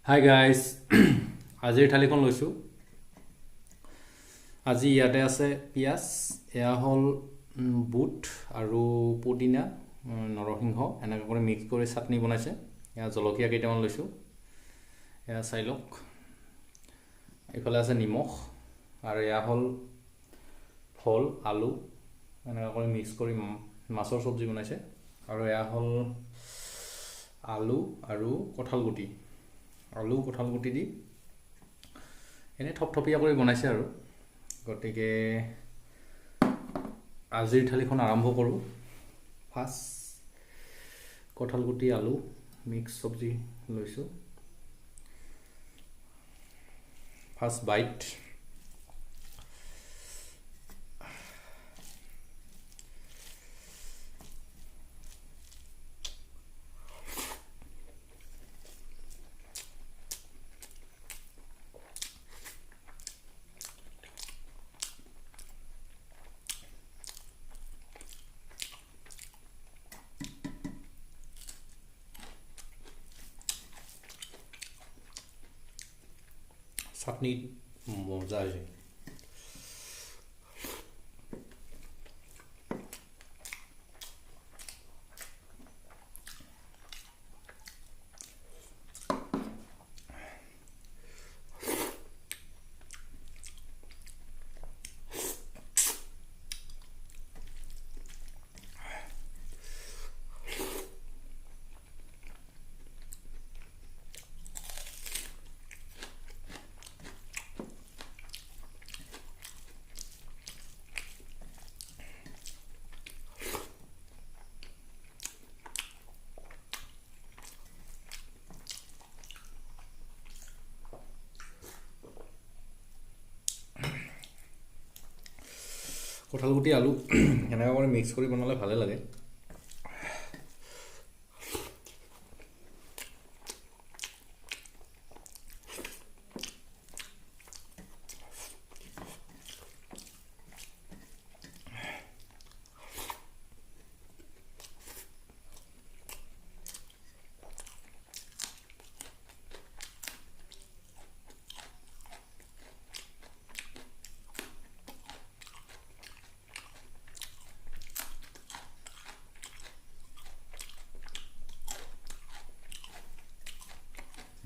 Hi guys আজিৰ থালিখন লৈছোঁ। আজি ইয়াতে আছে পিঁয়াজ, এয়া হ'ল বুট আৰু পুদিনা, নৰসিংহ এনেকৈ কৰি মিক্স কৰি চাটনি বনাইছে। এয়া জলকীয়া কেইটামান লৈছোঁ, এয়া চাই লওক। এইফালে আছে নিমখ আৰু এয়া হ'ল ভোল, আলু এনেকৈ কৰি মিক্স কৰি মাছৰ চব্জি বনাইছে। আৰু এয়া হ'ল আলু আৰু কঁঠালগুটি, দি এনেই থপথপীয়া কৰি বনাইছে আৰু। গতিকে আজিৰ থালিখন আৰম্ভ কৰোঁ। ফাৰ্ষ্ট কঁঠালগুটি আলু মিক্স চব্জি লৈছোঁ। First bite. চাটনি মজা হৈছে। কঁঠালগুটি আলু এনেকুৱা কৰি মিক্স কৰি বনালে ভালে লাগে।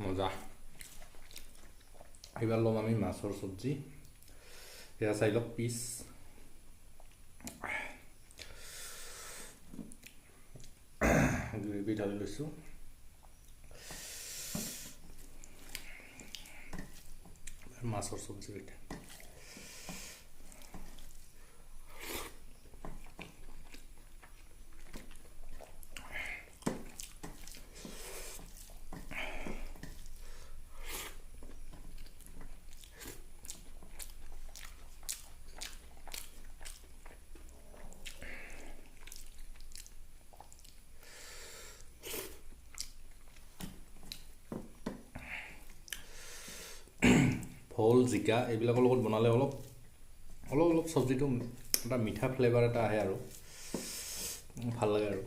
মজা। এইবাৰ ল'ম আমি মাছৰ চব্জি। এয়া চাই লওক পিচ। গ্ৰেভি ঢালি লৈছোঁ। মাছৰ চব্জি এতিয়া ভোল, জিকা এইবিলাকৰ লগত বনালে অলপ চব্জিটো এটা মিঠা ফ্লেভাৰ এটা আহে আৰু ভাল লাগে আৰু।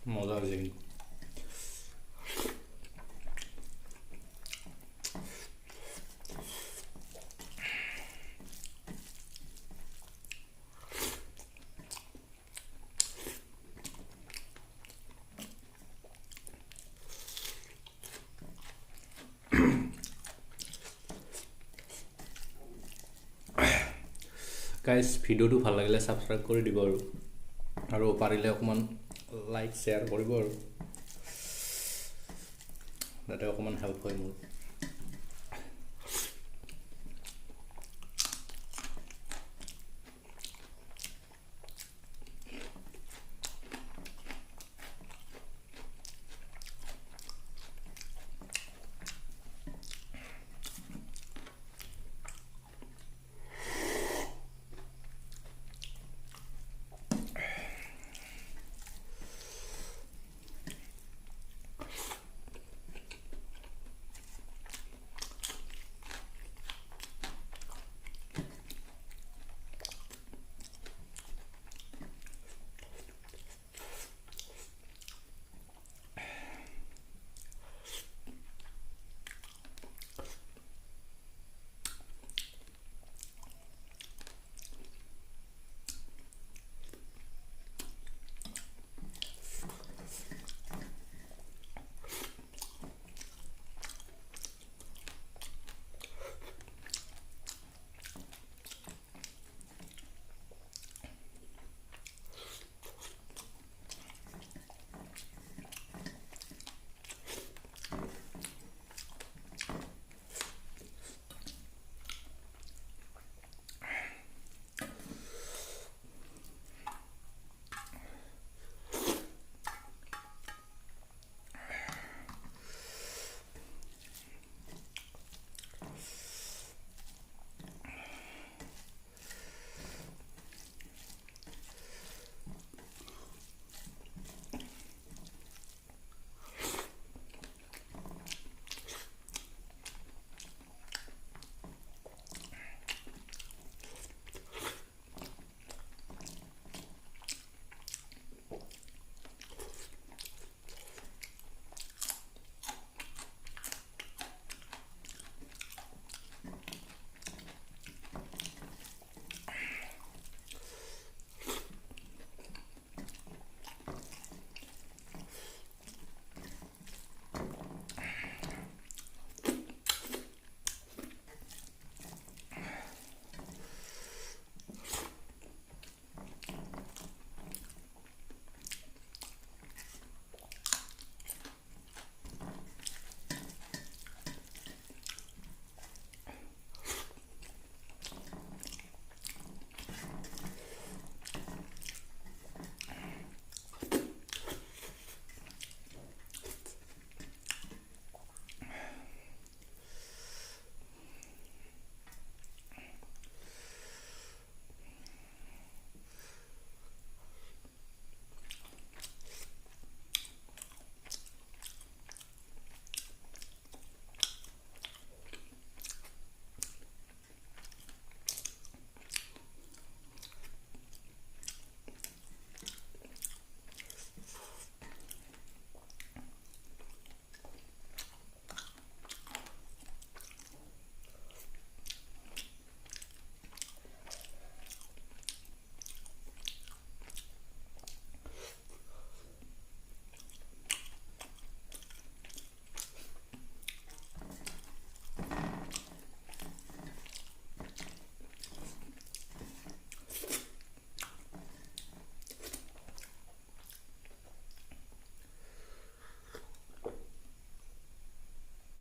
মজা হৈছে কিন্তু গাইজ ভিডিঅ'টো ভাল লাগিলে ছাবস্ক্ৰাইব কৰি দিব আৰু পাৰিলে অকণমান লাইক শ্বেয়াৰ কৰিব আৰু যাতে অকণমান হেল্প হয় মোৰ